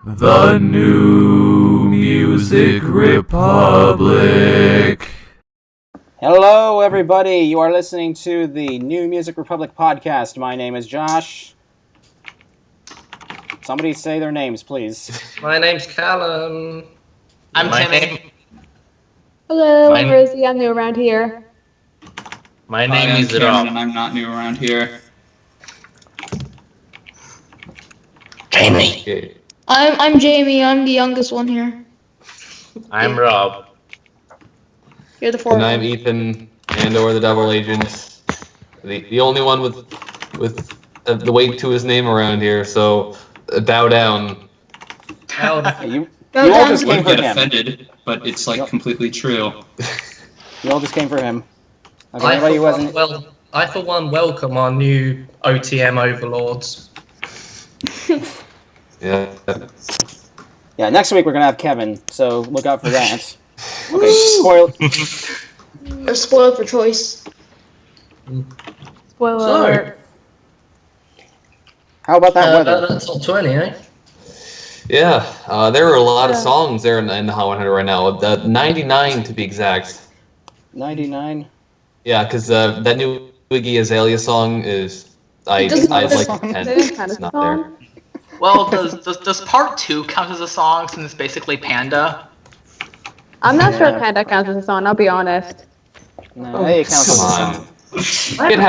The New Music Republic. Hello, everybody. You are listening to the New Music Republic podcast. My name is Josh. Somebody say their names, please. My name's Callum. I'm Timmy. Hello, I'm Rosie. I'm new around here. My name is Rob. And I'm not new around here. Jamie. Okay. I'm Jamie. I'm the youngest one here. I'm Rob. You're the fourth. And I'm Ethan, and/or the Double Agent, the only one with the weight to his name around here. So bow down. You all just came for get him. offended, but it's like completely true. You all just came for him. Okay, I anybody who wasn't. for one welcome our new OTM overlords. Yeah. Yeah, next week we're gonna have Kevin, so look out for that. Okay, spoil. Or spoiled for choice. Spoiler So- alert. How about that weather? That's top 20, eh? Yeah. There are a lot of songs there in the Hot 100 right now. 99 to be exact. 99. Yeah, because that new Iggy Azalea song is I'd Doesn't like this- 10. That is kind It's of not song. there. Well, does part 2 count as a song since it's basically Panda? I'm not sure Yeah. if Panda counts as a song. I'll be honest. No, hey, it counts as a Come song. It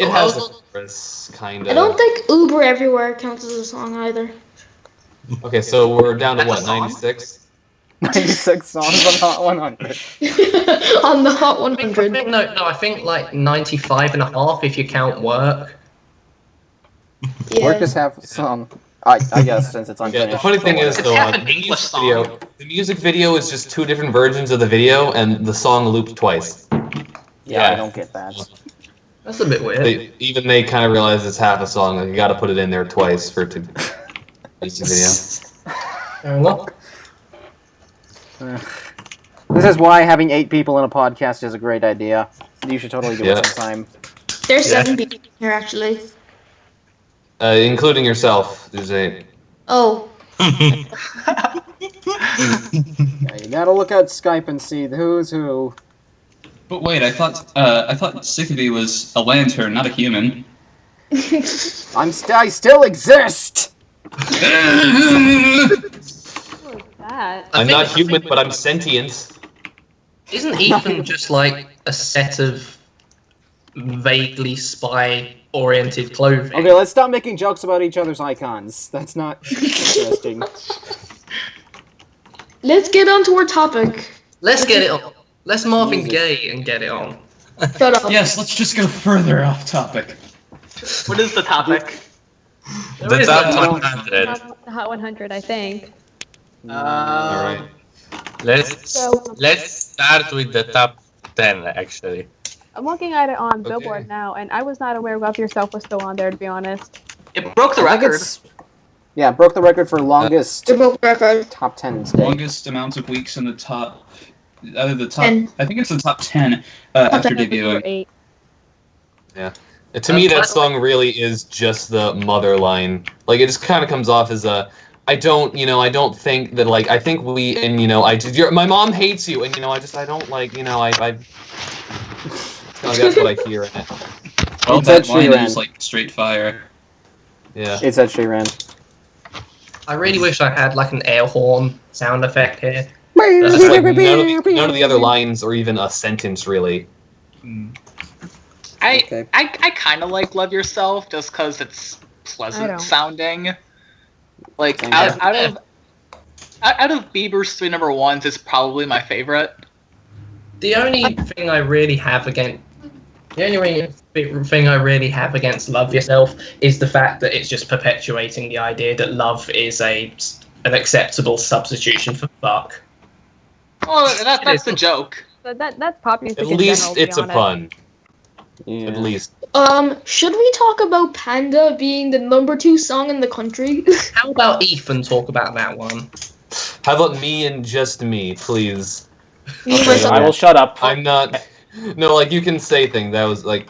has Oh, a chorus, kind I of. don't think Uber Everywhere counts as a song either. Okay, so we're down to That's what, a song? 96? 96 songs on Hot 100. On the Hot I think 100. I think like 95 and a half if you count work. Yeah. Work is half a song. I guess, since it's Yeah, unfinished. the funny thing is, It's though, half the an English music song. video is just two different versions of the video, and the song looped twice. Yeah, I don't get that. That's a bit weird. They kind of realize it's half a song. Like, you got to put it in there twice for it to music video. Fair enough. This is why having 8 people in a podcast is a great idea. You should totally do Yeah. it sometime. There's Yeah. 7 people here, actually. Including yourself, there's 8. Oh. Yeah, you gotta look at Skype and see who's who. But wait, I thought Sycamore was a lantern, not a human. I still exist! That. I'm think- not human, but I'm sentient. Isn't Ethan just like a set of vaguely spy-oriented clothing? Okay, let's stop making jokes about each other's icons. That's not interesting. Let's get on to our topic. Let's get it on. Let's Marvin Music. Gaye and get it on. Shut up. Yes, let's just go further off topic. What is the topic? There is no top topic. 100. The Hot 100, I think. Alright. So- Let's start with the top 10 actually. I'm looking at it on Okay. Billboard now, and I was not aware Love Yourself was still on there, to be honest. It broke the I think record. yeah, broke the record for longest The book record. top 10 state. Longest amount of weeks in the top. The top. 10. I think it's the top 10 Top after 10. debuting. 8. To me, that song really is just the mother line. Like, it just kind of comes off as a, I don't think that, like, I think we, and, my mom hates you, and, I don't, like, that's what I hear in it. Well, It's that Ed line Sheeran. is like straight fire. Yeah. It's Ed Sheeran. I really wish I had like an air horn sound effect here. It's like none of the other lines or even a sentence, really. Okay. I kind of like Love Yourself just because it's I don't. pleasant sounding. Like, Same out here. of Bieber's 3 number ones, it's probably my favorite. The only thing I really have against Love Yourself is the fact that it's just perpetuating the idea that love is an acceptable substitution for fuck. Well, that's the joke. But that's pop music At in least general, to it's be a honest. pun. Yeah. At least. Should we talk about Panda being the number 2 song in the country? How about Ethan talk about that one? How about me and just me, please? Me and Okay, myself. I will shut up. I'm not. No, like, you can say things. That was like,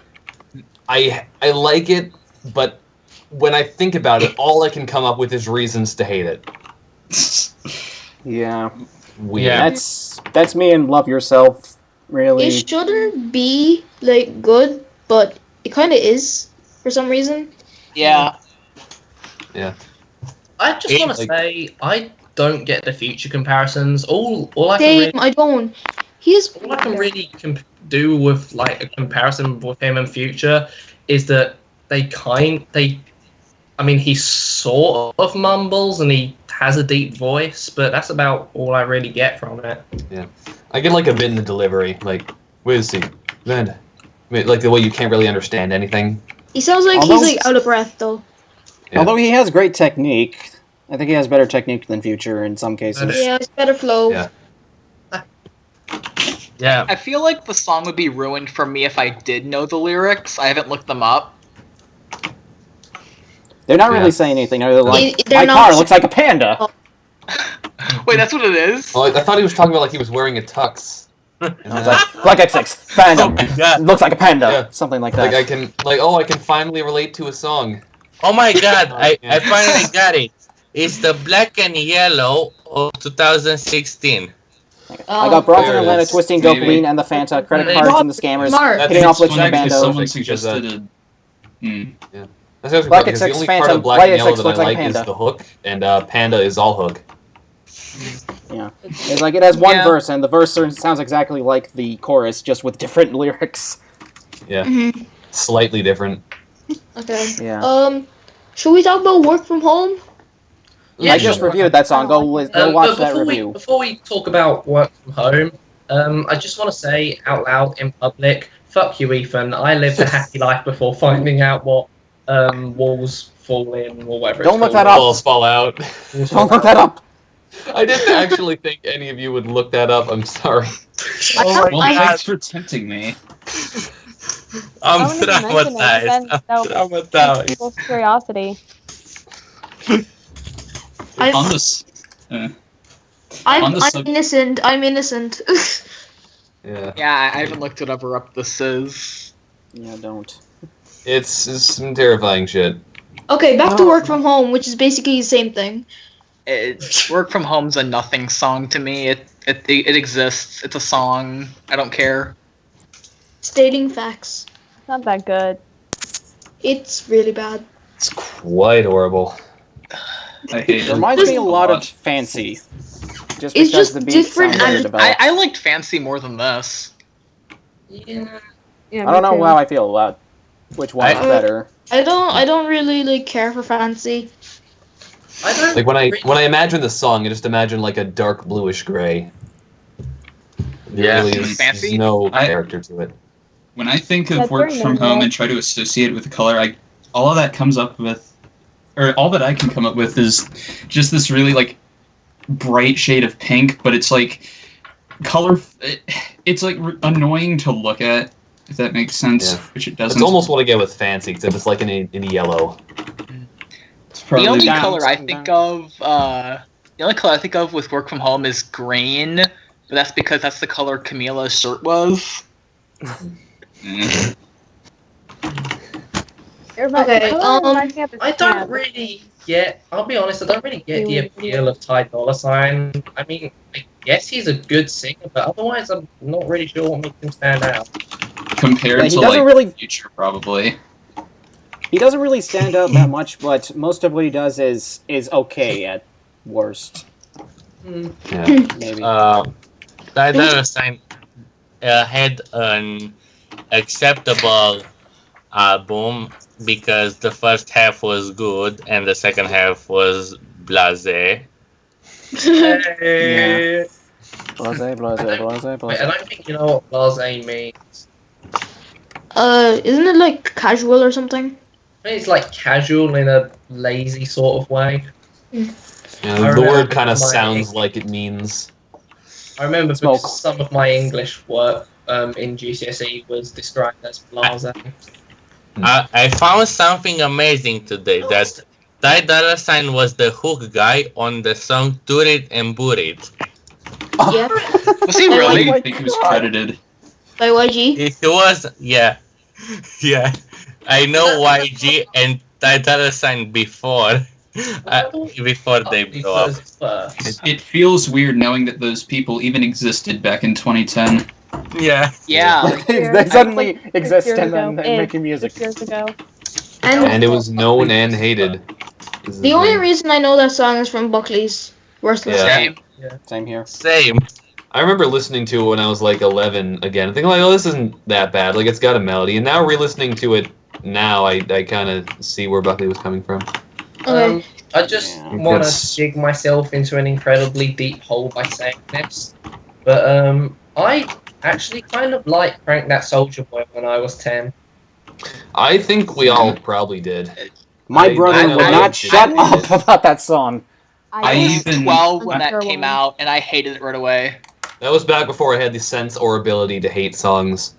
I like it, but when I think about it, all I can come up with is reasons to hate it. Yeah. Weird. Yeah. That's me and Love Yourself. Really. It shouldn't be like good, but it kind of is for some reason. Yeah. I just want to Like- say I don't get the future comparisons. All I can Same, really, I don't. He's all I can really do with like a comparison with him and Future is that I mean, he sort of mumbles and he has a deep voice, but that's about all I really get from it. I get like a bit in the delivery, like, where is he? Man. I mean, like the way you can't really understand anything. he sounds like Although- he's like out of breath though. Yeah. Although he has great technique. I think he has better technique than Future in some cases. Yeah, it's better flow. Yeah. Yeah. I feel like the song would be ruined for me if I did know the lyrics. I haven't looked them up. They're not Yeah. really saying anything. They're like, They're my not car saying- looks like a panda. Wait, that's what it is? Oh, I thought he was talking about like he was wearing a tux. And I was like, Black X6, fandom. Oh my god. Looks like a panda. Yeah. Something like that. I can finally relate to a song. Oh my god, I Yeah. finally got it. It's the black and yellow of 2016. I got broads in There it Atlanta is. twisting Maybe. dopamine and the Fanta, credit Maybe. cards and the scammers, Smart. hitting off like funny a because bando. someone Because, suggested it. That's actually Black funny, 'cause the X6 only part Phantom, of Black White and Yellow X6 that looks I like like is Panda. the hook, and Panda is all hook. Yeah. It's like it has one Yeah. verse, and the verse sounds exactly like the chorus, just with different lyrics. Yeah, Mhm. slightly different. Okay. Yeah. Should we talk about work from home? Yeah, I just sure. reviewed that song. Go But watch that review. Before we talk about work from home, I just want to say out loud in public, fuck you, Ethan. I lived a happy life before finding out what walls fall in or whatever. Don't it's look called. that up. Walls fall out. Don't look that up. I didn't actually think any of you would look that up. I'm sorry. Oh my Well, god, thanks for tempting me. I'm I wouldn't even mention it, traumatized. then I'm that'll pique traumatized. people's curiosity. On this. I'm On the sub- innocent. I'm innocent. Yeah, Yeah, I haven't looked whatever up this is. Yeah, don't. it's some terrifying shit. Okay, back to work from home, which is basically the same thing. Work from home's a nothing song to me. It exists. It's a song. I don't care. Stating facts. It's not that good. It's really bad. It's quite horrible. I hate It it. reminds me a lot of Fancy. Just It's because just the beat different sounds and- underdeveloped. I liked Fancy more than this. Yeah. Yeah, I don't me know too. how I feel about which one's I- better. I don't really like care for fancy. I don't Like when really- I imagine the song, I just imagine like a dark bluish gray. There Yeah. really is Fancy? no I- character to it. When I think of That's work very from home minimal. and try to associate it with color, all of that comes up with, or all that I can come up with is just this really like bright shade of pink, but it's like color. It's like annoying to look at, if that makes sense. Yeah. Which it doesn't. It's almost what I get with Fancy, except it's like in a yellow. It's The probably only down, color I down. think of, with work from home is green, but that's because that's the color Camila's shirt was. Eh. Okay, I don't really get. I'll be honest. I don't really get the appeal of Ty Dolla $ign. I mean, I guess he's a good singer, but otherwise, I'm not really sure what makes him stand out. compared Yeah, he to doesn't like really Future, probably. he doesn't really stand out that much, but most of what he does is okay at worst. Yeah. Maybe. Ty Dolla $ign had an acceptable album because the first half was good and the second half was blasé. Hey. Blase, blase, blase, Wait, I blase. don't think you know what blase means. Isn't it like casual or something? I mean, it's like casual in a lazy sort of way. Yeah, I the remember word kind of my- sounds like it means. I remember Smoke. because some of my English work in GCSE was described as blase. I found something amazing today that Ty Dolla $ign was the hook guy on the song Toot It and Boot It. Yeah. Was he Oh really? I think he was credited. By YG. It was, yeah. Yeah. I know YG and Ty Dolla $ign before. Before they blow up. It feels weird knowing that those people even existed back in 2010. Yeah. Yeah. They suddenly exist 6 years and then ago. they're making music. 6 years ago. And it was known and hated. This is The only thing. reason I know that song is from Buckley's Worthless. Yeah. Same. Same here. Same. I remember listening to it when I was like 11 again, thinking like, oh, this isn't that bad. Like, it's got a melody. And now re-listening to it now, I kind of see where Buckley was coming from. Okay. I just Yeah. want That's- to dig myself into an incredibly deep hole by saying this, but I actually kind of like Crank That Soldier Boy when I was 10. I think we all probably did. My I brother know would I not did. shut up about that song. I I was even- 12 when I'm that sure came one. out, and I hated it right away. That was back before I had the sense or ability to hate songs.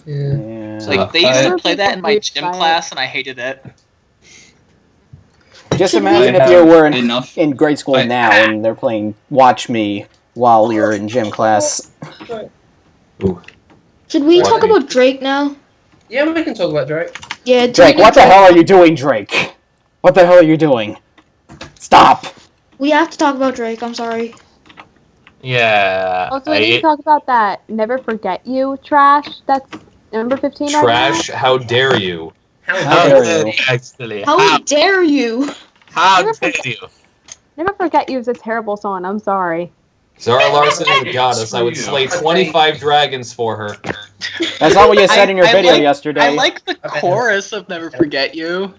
Yeah. Yeah. Like, they used to I- play that in my gym Weird class, and I hated it. Just Should we- imagine I if you have were enough. in grade school I- now and they're playing Watch Me while you're in gym class. Should we What? talk about Drake now? Yeah, we can talk about Drake. Yeah, Drake, and what the Drake. hell are you doing, Drake? What the hell are you doing? Stop! We have to talk about Drake. I'm sorry. Yeah. Also, we need to talk about that Never Forget You trash. That's number 15 right Trash, how dare you? How How dare dare you? you. Actually. How dare you? How Never dare forget- you? now. Never Forget You is a terrible song. I'm sorry. Zara Larson is a goddess. I would Screw slay you. 25 dragons for her. That's not what you said in your video like, yesterday. I like the Okay. chorus of Never Forget You,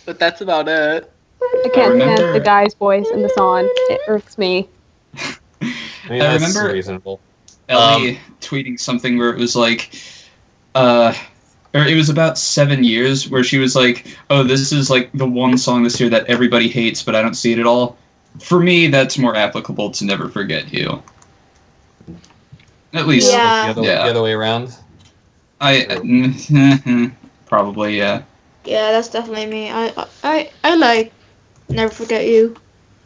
but that's about it. I can't remember- stand the guy's voice in the song. It irks me. I mean, I that's remember- reasonable. Ellie tweeting something where it was like, or it was about 7 years, where she was like, oh, this is like the one song this year that everybody hates, but I don't see it at all. For me, that's more applicable to Never Forget You. At least, Yeah. The other way around. probably, yeah. Yeah, that's definitely me. I like Never Forget You.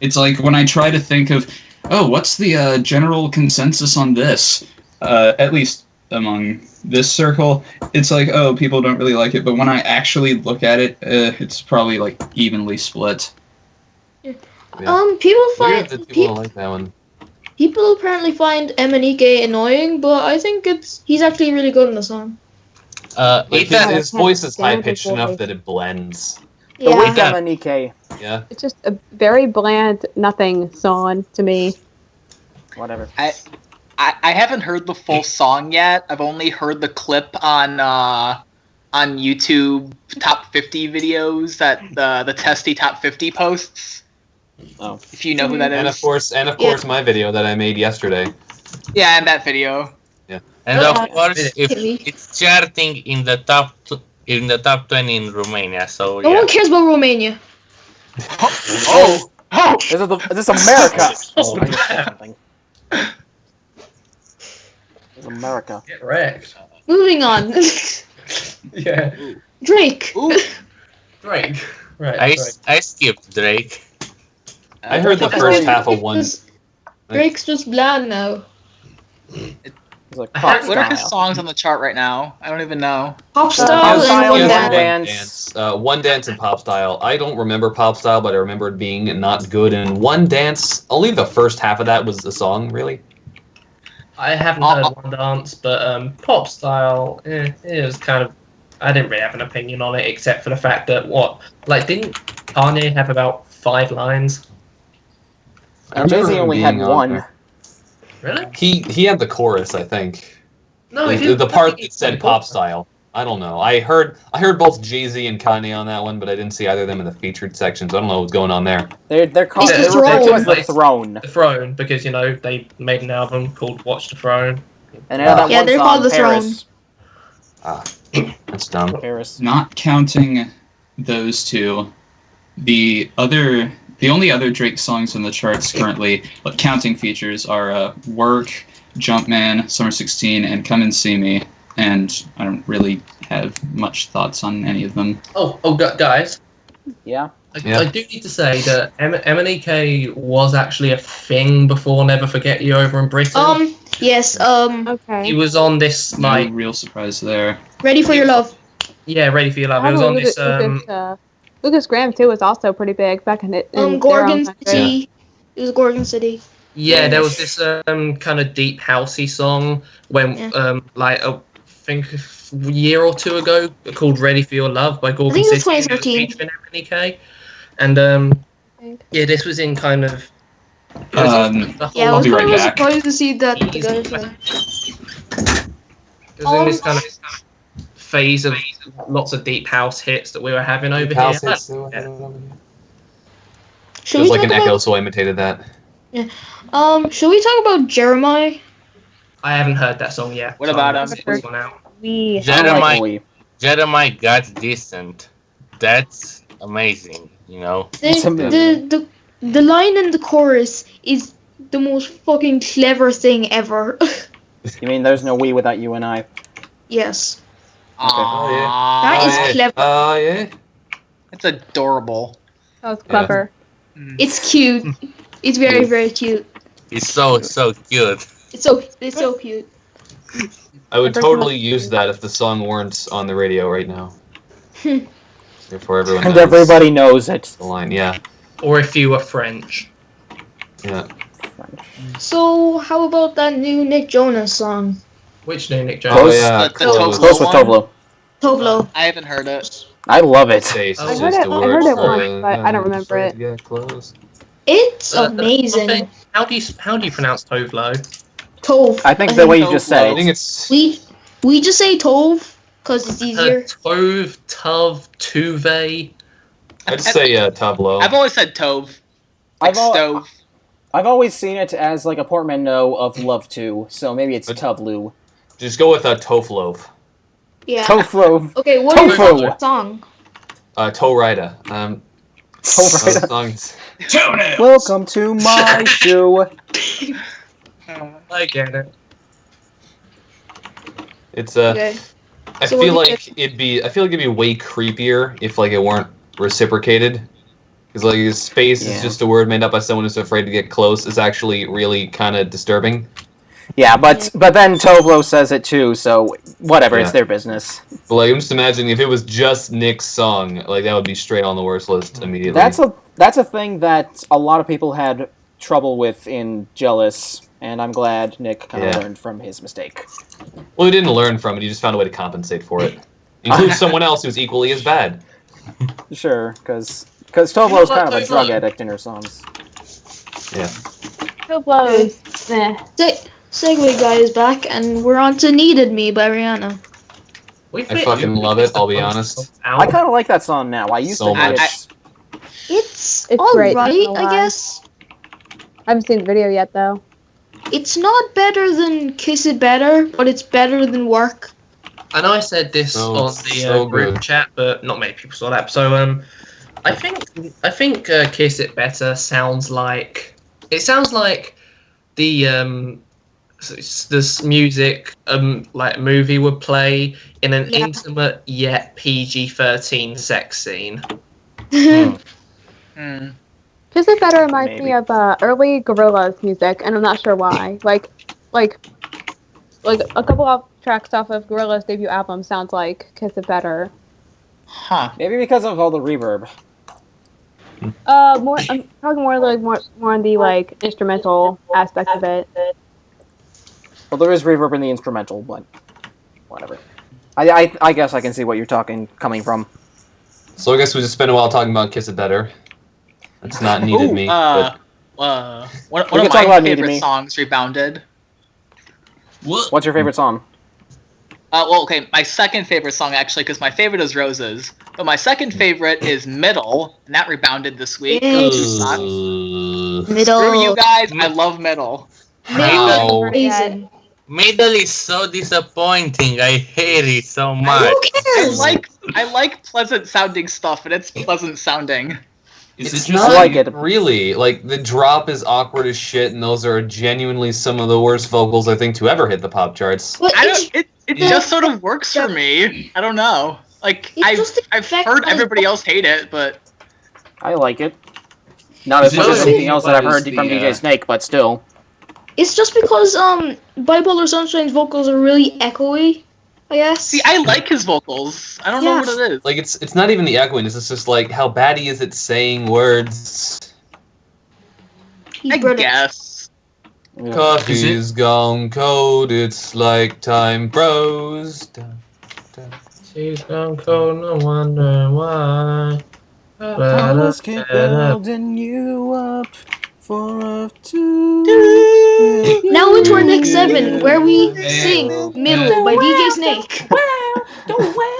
It's like when I try to think of, oh, what's the general consensus on this? At least among this circle, it's like, oh, people don't really like it. But when I actually look at it, it's probably like evenly split. Yeah. People Weird find that people don't like that one. people apparently find Emanike annoying, but I think he's actually really good in the song. Like Ethan, his voice is high pitched Stand his enough voice. that it blends. The Yeah. Weeknd and Nikkei. Yeah. It's just a very bland nothing song to me. Whatever. I haven't heard the full song yet. I've only heard the clip on YouTube top 50 videos that the Testy top 50 posts. Oh. If you know who that is. And of course, my video that I made yesterday. Yeah, and that video. And Yeah. of course, if Hit me. it's charting in the top 20 in Romania, so No yeah. one cares about Romania. Oh! Oh! Is this America? Oh, I just said something. It's America. Get wrecked. Moving on. Yeah. Drake. Ooh. Drake. Right. I, Drake. I skipped Drake. I heard the Because first half of one. Drake's just bland now. It's like I pop heard- What are his style. songs on the chart right now? I don't even know. Pop Pop style Style, and One One Dance. Dance. One Dance and Pop Style. I don't remember Pop Style, but I remember it being not good. And One Dance, only the first half of that was the song, really. I haven't heard One Dance, but pop style, it was kind of. I didn't really have an opinion on it, except for the fact that didn't Kanye have about 5 lines? I remember Jay-Z him only had being on one. there. Really? He had the chorus, I think. No, he The didn't. part I think that said he- Pop Style. I don't know. I heard both Jay-Z and Kanye on that one, but I didn't see either of them in the featured sections. I don't know what's going on there. They're called. It's They're the referred to throne. as the throne. The Throne, because they made an album called Watch the Throne. And they have that Yeah, one they're song, called the Paris. That's dumb. Paris. Not counting those two, the only other Drake songs on the charts currently, counting features, are Work, Jumpman, Summer 16, and Come and See Me. And I don't really have much thoughts on any of them. Guys, Yeah. I do need to say that Emanike was actually a thing before Never Forget You over in Britain. Yes, He Okay. was on this, No real surprise there. Ready for Your Love. yeah, Ready for Your Love. It I was don't on know this, if it's, Lucas Graham too was also pretty big back in it. in their Gorgon own country. City. It was Gorgon City. Yeah, there was this kind of deep housey song when like I think a year or two ago called "Ready for Your Love" by Gorgon I think it was City. 2013. Featuring MNEK. And yeah, this was in kind of. Yeah, I was be right kind of back. surprised to see that together. It was in this kind of phase of lots of deep house hits that we were having over here. House hits, Yeah. It Should was we like talk an about? echo, so I imitated that. Should we talk about Jeremiah? I haven't heard that song yet. What about him? This one out. We I don't like Jeremiah, Oi. Jeremiah got decent. That's amazing, you know. The line in the chorus is the most fucking clever thing ever. You mean there's no we without you and I? Yes, Aww. that is yeah. clever. Oh, yeah. It's adorable. That was clever. It's cute. It's very very cute. He's so cute. It's so cute. I would Every totally time- use that if the song weren't on the radio right now. Therefore, everyone And knows everybody knows it. the line. Yeah, Or if you were French. yeah. So how about that new Nick Jonas song, Which new Nick Oh, Jonas? yeah. The Close. Close with Tovlo. Tovlo? I haven't heard it. I love it. Face I is heard just it- a I word heard it for once, but I don't remember it. Yeah, close. It's amazing. Okay. How do you pronounce Tovlo? Tove. I think the way you just said I think it. it's We just say Tove because it's easier. Tove, Tuv, Tuve. I'd say tableau. I've always said Tove. Like I've al- stove. I've always seen it as like a portmanteau of love to, so maybe it's Tuvlu. Just go with Toflove. Yeah. Toflo. Okay, what Tofu. is that song? Toe Rida. Towrida. Songs. Welcome to my shoe. I get it. It's Okay. I So feel what do you like it'd be way creepier if like it weren't reciprocated. Because like space Yeah. is just a word made up by someone who's afraid to get close. Is actually really kind of disturbing. Yeah, but then Tovlo says it too, so whatever, it's Yeah. their business. But like I'm just imagining if it was just Nick's song, like that would be straight on the worst list immediately. That's a thing that a lot of people had trouble with in Jealous, and I'm glad Nick kind of Yeah. learned from his mistake. Well, he didn't learn from it. He just found a way to compensate for it. Include someone else who's equally as bad. Sure, because Tovlo's kind of a Tovlo. drug addict in her songs. Yeah. Still blows. Segway guy is back, and we're on to "Needed Me" by Rihanna. I fucking love it, I'll be honest. I kind of like that song now. I used So to hate much. it. It's It's great, not alright, gonna I lie. guess. I haven't seen the video yet though. It's not better than "Kiss It Better," but it's better than "Work." I know I said this So- on the so group good. chat, but not many people saw that. So I think "Kiss It Better" sounds like the this music like movie would play in an Yeah. intimate yet PG-13 sex scene. Hmm. Kiss It Better reminds Maybe. me of early Gorillaz music, and I'm not sure why. Like a couple of tracks off of Gorillaz' debut album sounds like Kiss It Better. Huh. Maybe because of all the reverb. More. I'm talking more on the like instrumental aspect of it. Well, there is reverb in the instrumental, but whatever. I guess I can see what you're coming from. So I guess we just spent a while talking about Kiss It Better. That's not needed Ooh, me, One We of can talk my about Needed favorite Me. songs, Rebounded. What's your favorite song? Well, okay, my second favorite song actually, because my favorite is Roses, but my second favorite is Middle, and that rebounded this week. Yay. Those two sucks. Middle. Screw you guys, I love Middle. How? Amazing. Middle is so disappointing. I hate it so much. Who I cares? like pleasant sounding stuff, and it's pleasant sounding. It's just not like it. really. Like, the drop is awkward as shit, and those are genuinely some of the worst vocals I think to ever hit the pop charts. But I it's- don't. It Yeah. just sort of works for me. I don't know. Like It's just the I've fact heard that- everybody else hate it, but I like it. Not as Is much it as really? anything else that I've What heard is from the, DJ Snake, but still. It's just because Bipolar Sunshine's vocals are really echoey, I guess. See, I like his vocals. I don't know what it is. Like it's not even the echoing. It's just like how bad he is at saying words. He's I British. guess. Yeah. Coffee's gone cold. It's like time froze. She's gone cold, no wonder why. Promise keep building you up for a two. Now into our next segment, where we sing Middle by DJ Snake.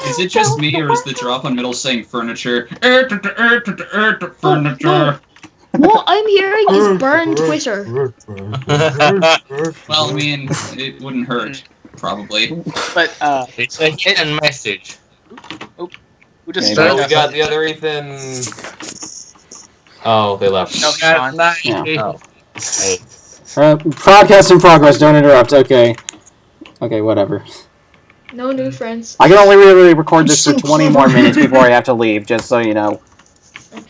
Is it just me, or is the drop on middle saying furniture? Furniture. What I'm hearing is burn Twitter. Well, I mean, it wouldn't hurt, probably. But It's a hidden message. we just So we got the other Ethan. Oh, they left. No, Sean. Yeah. Oh. Hey. Podcast in progress. Don't interrupt. Okay. Okay, whatever. No new friends. I can only really record this for So 20 more minutes before I have to leave, just so you know.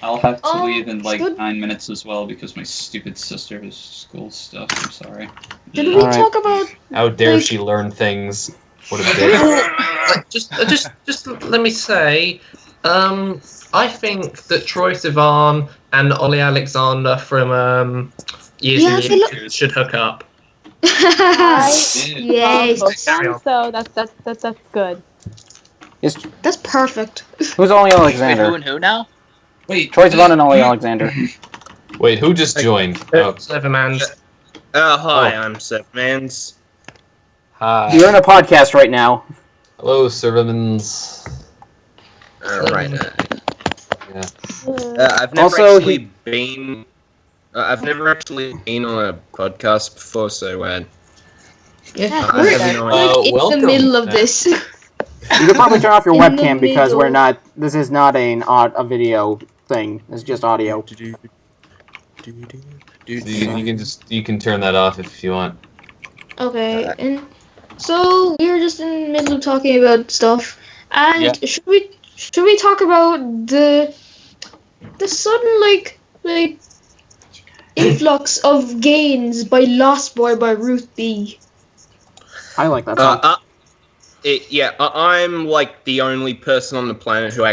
I'll have to leave in like good. 9 minutes as well because my stupid sister has school stuff. I'm sorry. Did we Alright. talk about How dare Like- she learn things? What a bitch. Just let me say, I think that Troye Sivan and Ollie Alexander from Years Yeah, and they look- Years should hook up. Yes, So that's good. that's perfect. Who's Ollie Wait, who Alexander? and who now? Wait, Troy Sivan and Ollie Alexander. Wait, who just joined? Oh, Severman's. Hi, I'm Seth Mans. hi. You're in a podcast right now. Hello, Servamans. Right. Yeah. I've never Also, actually been. I've never actually been on a podcast before, so Yeah, I we're have no like in welcome. the middle of this. You could probably turn off your In the webcam because we're middle. not. This is not a video thing. It's just audio. You can turn that off if you want. Okay, and so we were just in the middle of talking about stuff, and Yeah. should we talk about the sudden like influx of gains by Lost Boy by Ruth B. I like that song. I'm like the only person on the planet who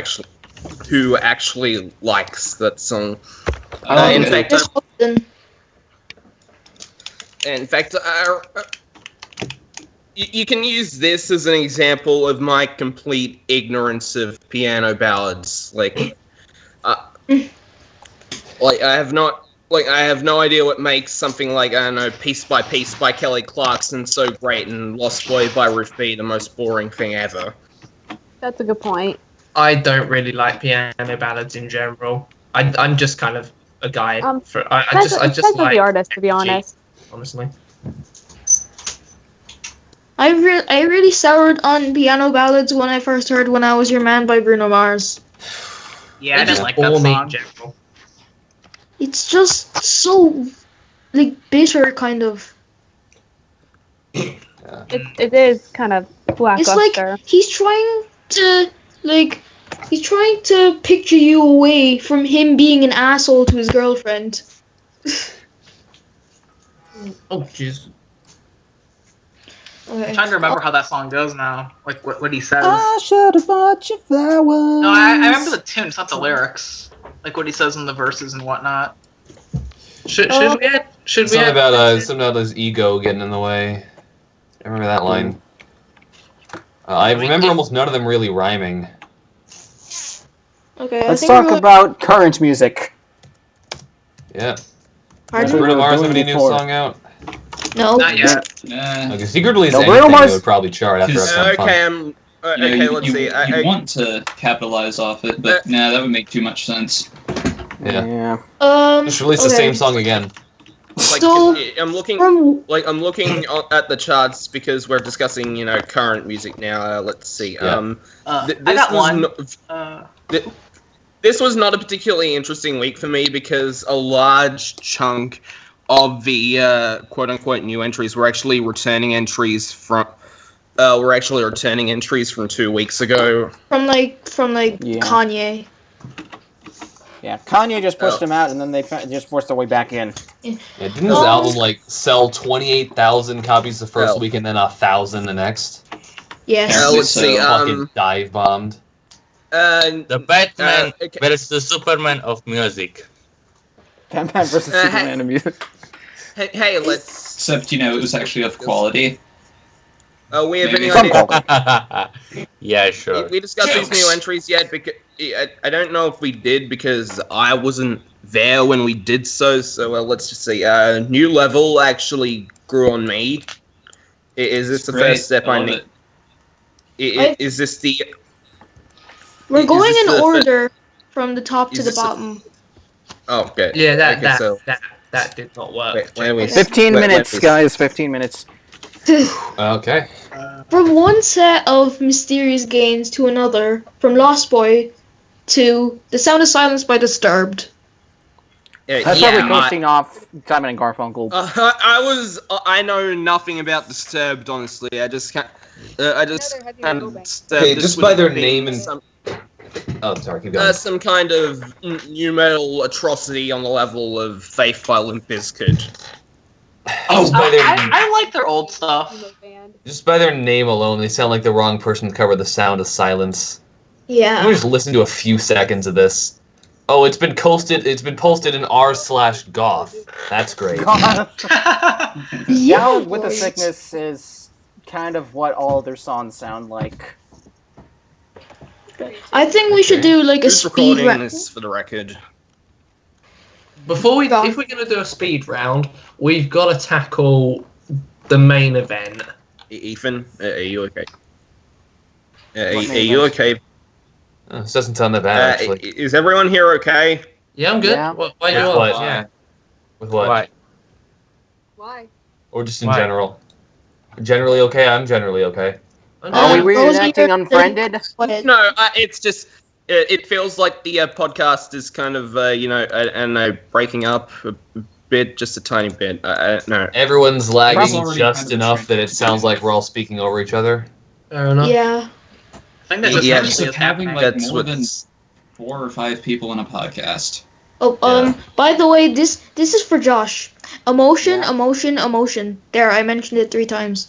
actually likes that song. I In like it. fact, Just Hudson. In fact, you can use this as an example of my complete ignorance of piano ballads. Like I have no idea what makes something like, I don't know, Piece by Piece by Kelly Clarkson so great and Lost Boy by Ruth B the most boring thing ever. That's a good point. I don't really like piano ballads in general. I'm just kind of a guy for. I Depends just on like the artist, to be honest. honestly. I really soured on piano ballads when I first heard "When I Was Your Man" by Bruno Mars. Yeah, I They didn't just like that bore me in song. general. It's just so like bitter, kind of. It is kind of It's lackluster. like he's trying to picture you away from him being an asshole to his girlfriend. Oh jeez. Okay. I'm trying to remember how that song goes now. Like what he says. I should have bought you flowers. No, I remember the tune, it's not the lyrics. Like what he says in the verses and whatnot. Should we add? Should we Something add? about something about his ego getting in the way. I remember that line. I remember almost none of them really rhyming. Okay. Let's I think talk we're- about current music. Yeah. Does Pardon? We're Bruno Mars doing have any it new for- song out? No. Not yet. Okay, Secret Release No, anything Bruno Mars- would probably chart after Because- some fun. Okay, let's see. You want to capitalize off it, but nah, that would make too much sense. Yeah. Yeah. Just release the okay. same song again. Like, So I'm looking at the charts because we're discussing, current music now. Let's see. Yeah. I This got was one. This was not a particularly interesting week for me because a large chunk of the quote-unquote new entries were actually returning entries from 2 weeks ago. from Yeah. Kanye. Yeah. Kanye just pushed him out, and then they just forced their way back in. Yeah, didn't his album sell 28,000 copies the first week and then 1,000 the next? Yes. Apparently let's see. Fucking dive bombed. The Batman okay. versus the Superman of music. Batman versus Superman in music. Hey, let's. Except, it was actually of quality. We have any Some idea? quality. Yeah, sure. We discussed these new entries yet? Because I don't know if we did because I wasn't there when we did so. So let's just see. New level actually grew on me. Is this the Great. first step I love need? it. Is this the? We're Is going this in the- order from the top to is the this a- bottom. Oh, good. Yeah, Okay, so- that did not work. Wait, where are we? 15 Wait, minutes, wait. guys. 15 minutes. Okay. From one set of mysterious games to another, from Lost Boy to The Sound of Silence by Disturbed. That's yeah, probably coasting off Simon and Garfunkel. I know nothing about Disturbed, honestly. I just can't. Okay, just by their name and some, oh, sorry, keep going. some kind of new metal atrocity on the level of Faith by Limp Bizkit. Oh, by their, I like their old stuff. just by their name alone, they sound like the wrong person to cover The Sound of Silence. Yeah. Let me just listen to a few seconds of this. Oh, it's been posted in r/goth. That's great. God. Yeah, Down with the boys. Sickness is kind of what all their songs sound like. I think we should do like a Who's speed recording round. this for the record? Before we, Go on. if we're gonna do a speed round, we've got to tackle the main event. Ethan, are you okay? Are What you event? okay? Oh, this doesn't sound that bad, actually. Is everyone here okay? Yeah, I'm good. Yeah. Why you With are? what? Yeah. With what? Why? Why? Or just in Why? general? Generally okay? I'm generally okay. Are we Rosie, reenacting you're- Unfriended? What? No, it's just it feels like the podcast is kind of breaking up a bit, just a tiny bit. No. Everyone's lagging Probably just kind of enough that it sounds like we're all speaking over each other. Fair enough. Yeah. I think that's Yeah, essentially Of having happening. like That's more than what's- 4 or 5 people in a podcast. Oh, Yeah. by the way, this is for Josh. Emotion, Yeah. emotion, emotion. There, I mentioned it 3 times.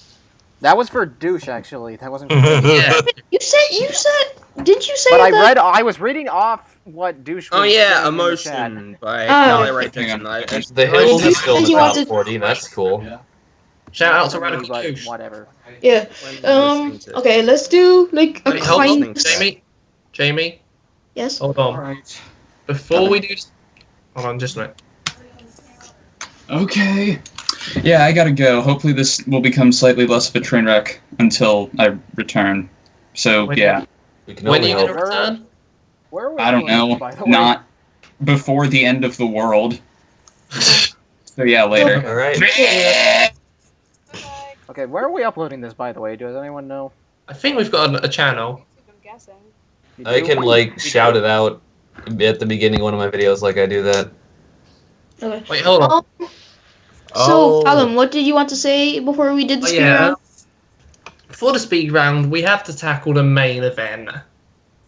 That was for douche, actually. That wasn't for Yeah. You said, didn't you say But that? I was reading off what douche was Oh yeah, saying in the chat. Emotion by Oh. Carly Rae Jepsen. The Hills you is still in said the you top wanted- 40. That's cool. Shout out to But Radical Douche. whatever. Yeah. Okay, let's do like a Wait, hold on, kind. Jamie. Yes. Hold on. Alright. Before we do, hold on, just a minute. Okay. Yeah, I gotta go. Hopefully this will become slightly less of a train wreck until I return. So, When- yeah. We can When are only you hope. gonna return? Where are we I don't going, know. by the way? Not before the end of the world. So, yeah, later. All right. Okay, where are we uploading this, by the way? Does anyone know? I think we've got a channel. I'm guessing. You I do? can like shout it out at the beginning of one of my videos, like I do that. Okay. Wait, hold on. So, Oh. Callum, what did you want to say before we did the Oh, speed yeah. round? For the speed round, we have to tackle the main event.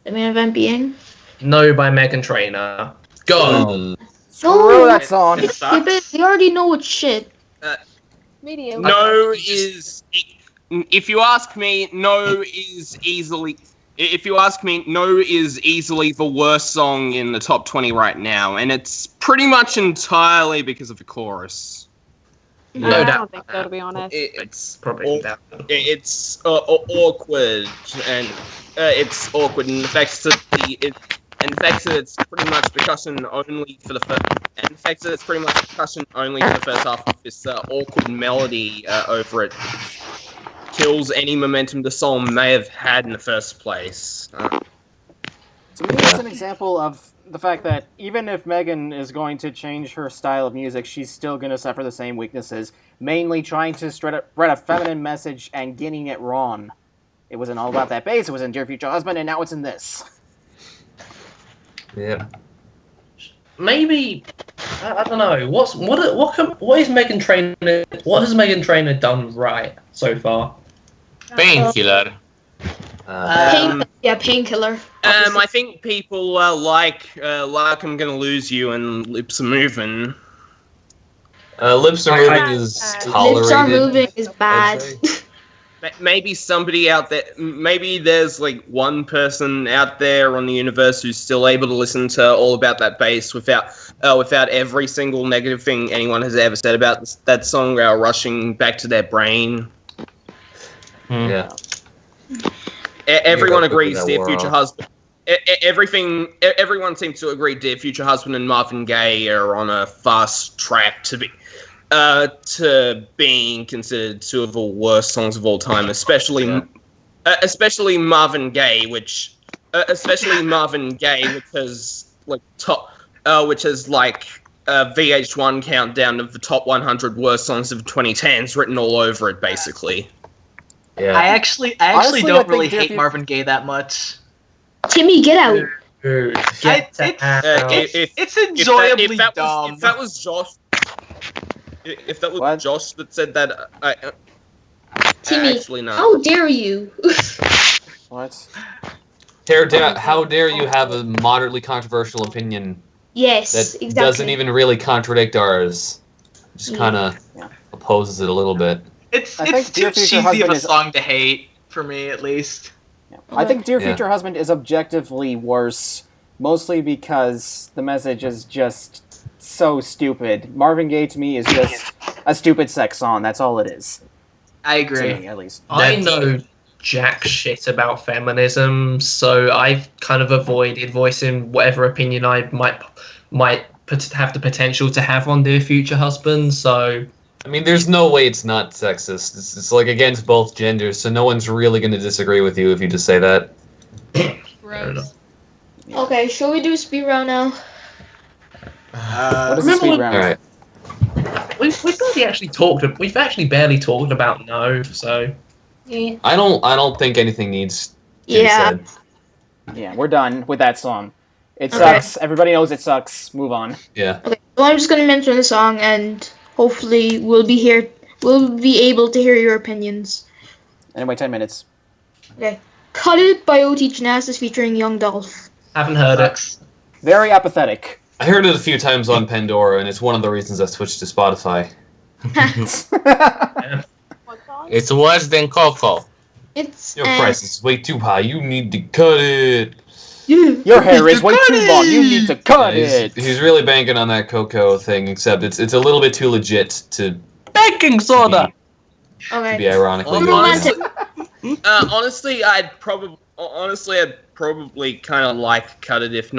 The main event being? No by Megan Trainor. Go. Screw that song. It sucks. They already know it's shit. Medium. No is, if you ask me, no is easily. If you ask me, no is easily the worst song in the top 20 right now, and it's pretty much entirely because of the chorus. No I doubt don't think so, to be honest. It's Probably that. it's awkward, and it's awkward, and the fact that it's pretty much percussion only for the first, and the fact that it's pretty much percussion only for the first half of this awkward melody over it kills any momentum the song may have had in the first place. To me, it's an example of the fact that even if Megan is going to change her style of music, she's still going to suffer the same weaknesses, mainly trying to spread a feminine message and getting it wrong. It wasn't all about that bass, it was in Dear Future Husband, and now it's in this. Yeah. Maybe I don't know. What is Megan Trainor? What has Megan Trainor done right so far? Painkiller. Painkiller. I think people like I'm Gonna Lose You and Lips Are Moving. Lips Are Moving is tolerated. Lips Are Moving is I'd bad. say. maybe somebody out there, maybe there's like one person out there on the universe who's still able to listen to All About That Bass without every single negative thing anyone has ever said about that song rushing back to their brain. Yeah. Everyone You're agrees that Dear world. Future Husband. Everyone seems to agree Dear Future Husband and Marvin Gaye are on a fast track to being considered two of the worst songs of all time, especially Marvin Gaye, which has VH1 countdown of the top 100 worst songs of 2010s written all over it, basically. Yeah. I actually Honestly, I don't think really Dear hate Future- Marvin Gaye that much. Timmy, get out. Dude, It's enjoyably dumb. If that was Josh What? Josh that said that, Timmy, actually not. how dare you? What? How dare you have a moderately controversial opinion Yes, that exactly. doesn't even really contradict ours? Just Yeah. kind of Yeah. opposes it a little bit. It's I think too Dear Future cheesy of Husband a is- song to hate, for me at least. I think Dear Yeah. Future Husband is objectively worse, mostly because the message is just so stupid. Marvin Gaye to me is just a stupid sex song. That's all it is. I To agree. me, at least. I know jack shit about feminism, so I've kind of avoided voicing whatever opinion I might have the potential to have on Dear Future Husband. So I mean, there's no way it's not sexist. It's like against both genders, so no one's really going to disagree with you if you just say that. Gross. Okay, shall we do speed round now? What is the remember speed when- round? All right. we've actually barely talked about no. So Yeah. I don't think anything needs to be Yeah. said. Yeah, we're done with that song. It Okay. sucks. Everybody knows it sucks. Move on. Yeah. Okay, so I'm just gonna mention the song, and hopefully we'll be able to hear your opinions. Anyway, 10 minutes. Okay. Cut It by OT Genesis featuring Young Dolph. haven't heard it. Very apathetic. I heard it a few times on Pandora, and it's one of the reasons I switched to Spotify. What song? It's worse than Coco. It's Your price is way too high. You need to cut it. Your hair is way too long. You need to cut He's, it. he's really banking on that Coco thing, except it's a little bit too legit to Baking soda. Okay. be ironically good. Romantic. Honestly, I'd probably kind of like Cut It if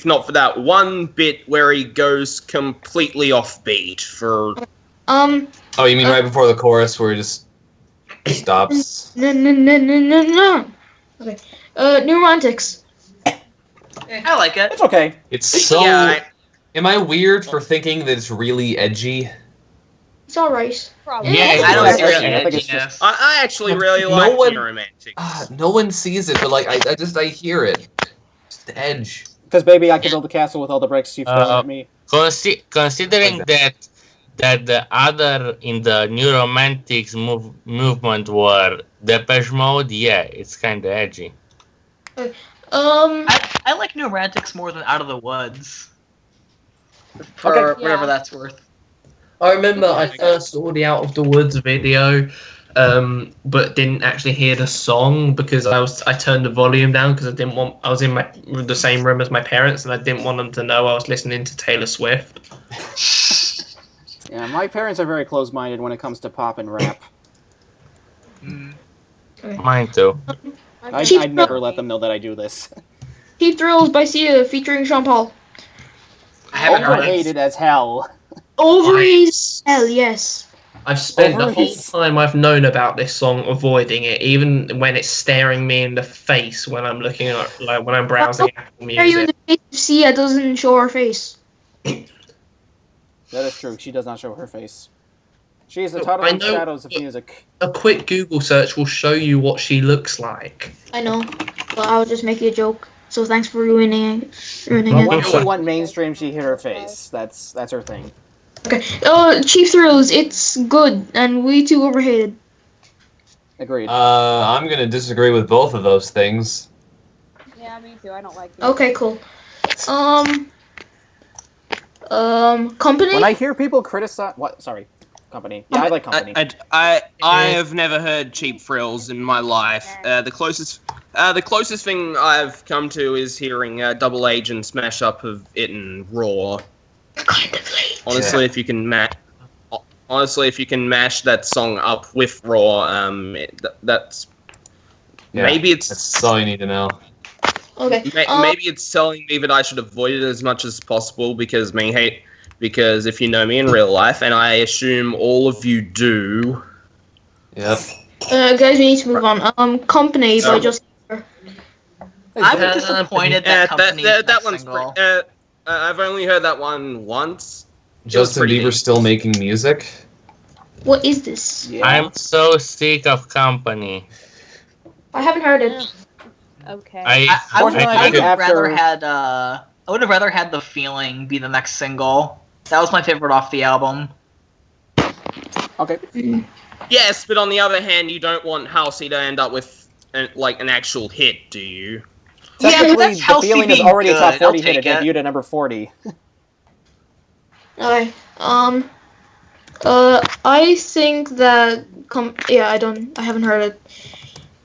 not for that one bit where he goes completely offbeat for. Oh, you mean right before the chorus where he just stops? No. Okay. New Romantics. I like it. It's okay. It's so. Yeah, Am I weird for thinking that it's really edgy? It's alright. Probably. Yeah, I don't Yeah, see your I think it's just- edginess. I actually really No like one- New Romantics. No one sees it, but like I hear it. Just the edge. Because, baby, I can build a castle with all the bricks you've thrown at me. Considering that the other in the New Romantics movement were Depeche Mode, yeah, it's kind of edgy. I like New Romantics more than Out of the Woods. For Okay. whatever Yeah. that's worth. I remember I first saw the Out of the Woods video, but didn't actually hear the song because I turned the volume down because I was in the same room as my parents and I didn't want them to know I was listening to Taylor Swift. Yeah, my parents are very close-minded when it comes to pop and rap. Mine too. I'd never let them know that I do this. Cheap Thrills by Sia featuring Sean Paul. I haven't heard it. Overhated as hell. Ovaries. Hell yes. I've spent the whole Ovaries. time I've known about this song avoiding it, even when it's staring me in the face when I'm looking at when I'm browsing Apple Are you in Music. the face of Sia doesn't show her face? That is true. She does not show her face. She is the total I know- shadows of music. A quick Google search will show you what she looks like. I know, but I was just making a joke. So thanks for ruining it. But when she went mainstream, she hit her face. That's her thing. Okay. Cheap Thrills. It's good and way too overhated. Agreed. I'm gonna disagree with both of those things. Yeah, me too. I don't like it. Okay, cool. Company. When I hear people criticize... What? Sorry. Company. Yeah, I like Company. I have never heard Cheap Thrills in my life. The closest thing I've come to is hearing Double Agent's mashup of it and Raw. Kind of late. Honestly, if you can mash that song up with Raw, that's maybe it's That's all you need to know. Okay. maybe it's telling me that I should avoid it as much as possible because if you know me in real life, and I assume all of you do. Yep. Guys, we need to move on. Company by Justin Bieber. I'm disappointed that Company is that not one's single. I've only heard that one once. Justin pretty Bieber neat. still making music? What is this? Yeah. I'm so sick of Company. I haven't heard it. Okay. I would Fortunately, I have think after- rather had The Feeling be the next single. That was my favorite off the album. Okay. Yes, but on the other hand, you don't want Halsey to end up with an actual hit, do you? Technically, that's The Halsey Feeling is being already a top good. I'll 40 hit. It take it. debuted at number 40. Okay. I think that I haven't heard it.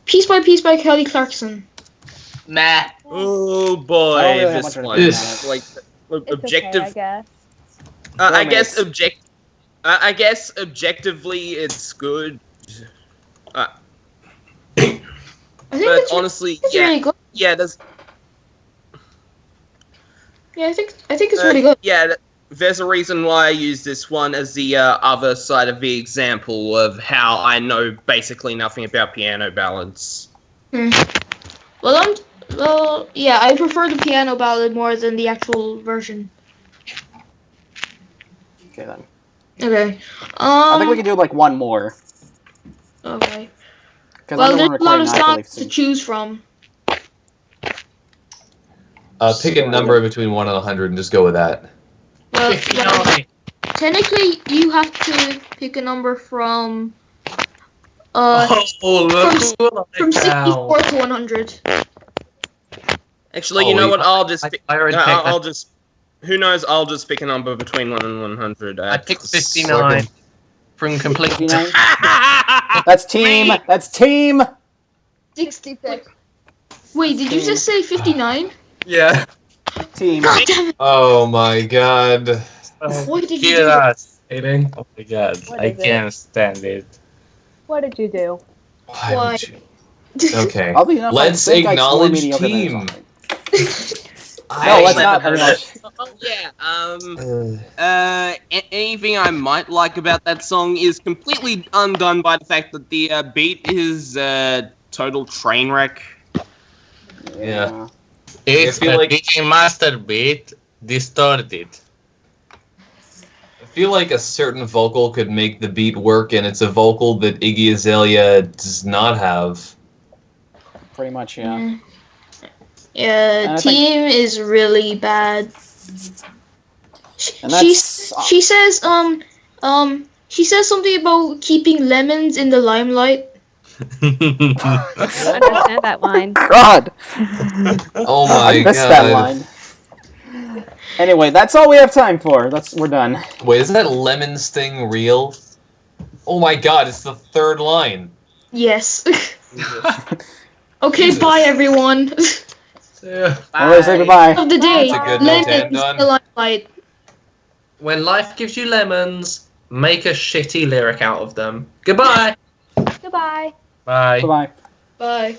Piece by Kelly Clarkson. Meh. Oh boy, I don't really have this much one. of that. Like It's objective. okay, I guess. I guess Romance. I guess objectively, it's good. I think But it's, honestly, it's yeah, really good. yeah, there's Yeah, I think it's really good. yeah. There's a reason why I use this one as the other side of the example of how I know basically nothing about piano ballads. Well, yeah, I prefer the piano ballad more than the actual version. Okay, then. Okay. I think we can do, like, one more. Okay. Because Well, I'm the there's one a lot recording of Nightly songs to soon. choose from. Pick a number between 1 and 100 and just go with that. Well, 59. technically, you have to pick a number from look from 64 to 100. Actually, Oh, you know wait. what? I'll just I already I'll picked. just. Who knows? I'll just pick a number between 1 and 100. I picked 59 from complete. 59? That's team! Me. That's team! 66. Wait, did you just say 59? Yeah. Team. God damn it! Oh my god. Why did you do Kill that? us. Kidding. Oh my god, What I is it? can't stand it. What did you do? Why Why? would you? Okay. Oddly enough, Let's I think I score acknowledge mediocre than team. something. I No, let's actually not haven't acknowledge. Yeah. Anything I might like about that song is completely undone by the fact that the beat is total train wreck. Yeah. It's feel a like- DJ Master beat distorted. I feel like a certain vocal could make the beat work, and it's a vocal that Iggy Azalea does not have. Pretty much, yeah. Yeah, And I team is really bad. And She that's... she says she says something about keeping lemons in the limelight. I don't understand that line. God! Oh my I missed god. that line. Anyway, that's all we have time for. We're done. Wait, is that lemons thing real? Oh my god, it's the third line. Yes. Okay, Jesus. bye everyone. Yeah. Everybody say goodbye. Of the day, That's a good note to end lemons on. in the limelight. When life gives you lemons, make a shitty lyric out of them. Goodbye. Goodbye. Bye. Bye-bye. Bye.